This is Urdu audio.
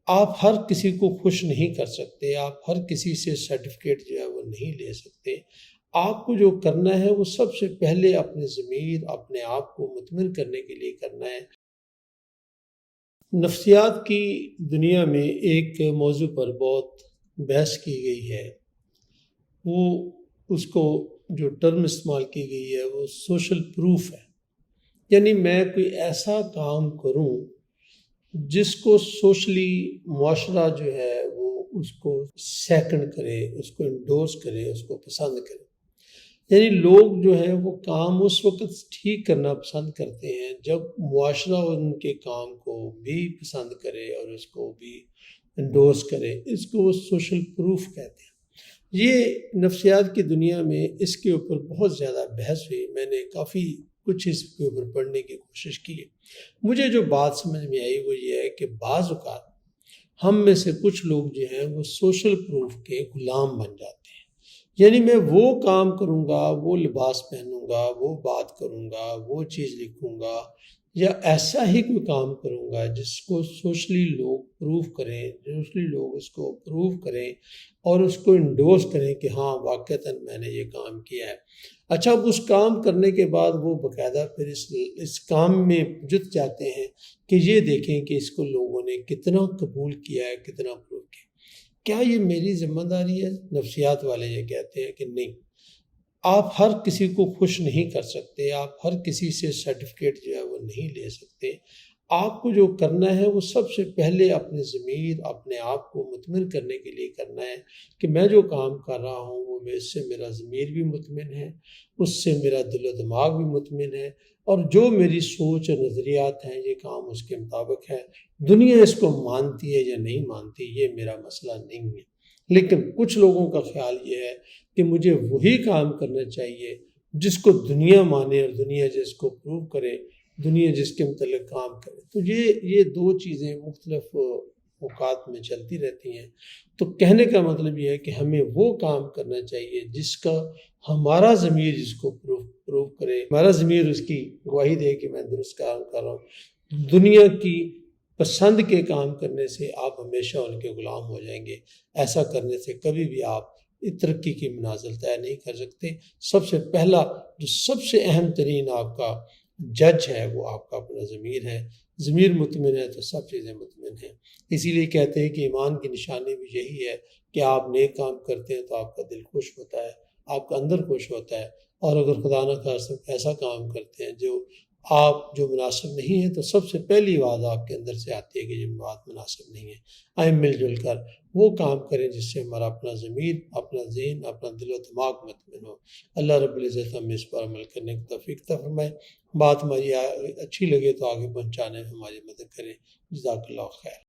آپ ہر کسی کو خوش نہیں کر سکتے، آپ ہر کسی سے سرٹیفکیٹ جو ہے وہ نہیں لے سکتے۔ آپ کو جو کرنا ہے وہ سب سے پہلے اپنے ضمیر، اپنے آپ کو مطمئن کرنے کے لیے کرنا ہے۔ نفسیات کی دنیا میں ایک موضوع پر بہت بحث کی گئی ہے، وہ اس کو جو ٹرم استعمال کی گئی ہے وہ سوشل پروف ہے، یعنی میں کوئی ایسا کام کروں جس کو سوشلی معاشرہ جو ہے وہ اس کو سیکنڈ کرے، اس کو انڈورس کرے، اس کو پسند کرے۔ یعنی لوگ جو ہیں وہ کام اس وقت ٹھیک کرنا پسند کرتے ہیں جب معاشرہ ان کے کام کو بھی پسند کرے اور اس کو بھی انڈورس کرے۔ اس کو وہ سوشل پروف کہتے ہیں۔ یہ نفسیات کی دنیا میں اس کے اوپر بہت زیادہ بحث ہوئی، میں نے کافی کچھ اس کے اوپر پڑھنے کی کوشش کی۔ مجھے جو بات سمجھ میں آئی وہ یہ ہے کہ بعض اوقات ہم میں سے کچھ لوگ جو ہیں وہ سوشل پروف کے غلام بن جاتے ہیں، یعنی میں وہ کام کروں گا، وہ لباس پہنوں گا، وہ بات کروں گا، وہ چیز لکھوں گا، یا ایسا ہی کوئی کام کروں گا جس کو سوشلی لوگ پروف کریں، سوشلی لوگ اس کو پروف کریں اور اس کو انڈورس کریں کہ ہاں واقعتاً میں نے یہ کام کیا ہے۔ اچھا، اب اس کام کرنے کے بعد وہ باقاعدہ پھر اس کام میں جت جاتے ہیں کہ یہ دیکھیں کہ اس کو لوگوں نے کتنا قبول کیا ہے، کتنا پروف کیا۔ کیا یہ میری ذمہ داری ہے؟ نفسیات والے یہ کہتے ہیں کہ نہیں، آپ ہر کسی کو خوش نہیں کر سکتے، آپ ہر کسی سے سرٹیفکیٹ جو ہے وہ نہیں لے سکتے۔ آپ کو جو کرنا ہے وہ سب سے پہلے اپنے ضمیر، اپنے آپ کو مطمئن کرنے کے لیے کرنا ہے کہ میں جو کام کر رہا ہوں وہ اس سے میرا ضمیر بھی مطمئن ہے، اس سے میرا دل و دماغ بھی مطمئن ہے، اور جو میری سوچ اور نظریات ہیں یہ کام اس کے مطابق ہے۔ دنیا اس کو مانتی ہے یا نہیں مانتی یہ میرا مسئلہ نہیں ہے، لیکن کچھ لوگوں کا خیال یہ ہے کہ مجھے وہی کام کرنا چاہیے جس کو دنیا مانے اور دنیا جس کو پروو کرے، دنیا جس کے متعلق کام کرے۔ تو یہ دو چیزیں مختلف اوقات میں چلتی رہتی ہیں۔ تو کہنے کا مطلب یہ ہے کہ ہمیں وہ کام کرنا چاہیے جس کا ہمارا ضمیر جس کو پروو کرے، ہمارا ضمیر اس کی گواہی دے کہ میں درست کام کر رہا ہوں۔ دنیا کی پسند کے کام کرنے سے آپ ہمیشہ ان کے غلام ہو جائیں گے۔ ایسا کرنے سے کبھی بھی آپ ترقی کی منازل طے نہیں کر سکتے۔ سب سے پہلا جو سب سے اہم ترین آپ کا جج ہے وہ آپ کا اپنا ضمیر ہے۔ ضمیر مطمئن ہے تو سب چیزیں مطمئن ہیں۔ اسی لیے کہتے ہیں کہ ایمان کی نشانی بھی یہی ہے کہ آپ نیک کام کرتے ہیں تو آپ کا دل خوش ہوتا ہے، آپ کا اندر خوش ہوتا ہے، اور اگر خدا نہ خواستہ ایسا کام کرتے ہیں جو مناسب نہیں ہے تو سب سے پہلی بات آپ کے اندر سے آتی ہے کہ یہ بات مناسب نہیں ہے۔ آئیں مل جل کر وہ کام کریں جس سے ہمارا اپنا ضمیر، اپنا ذہن، اپنا دل و دماغ مطمئن ہو۔ اللہ رب العزت ہمیں اس پر عمل کرنے کی توفیق عطا فرمائے۔ بات ہماری اچھی لگے تو آگے پہنچانے میں ہماری مدد کریں۔ جزاک اللہ خیر۔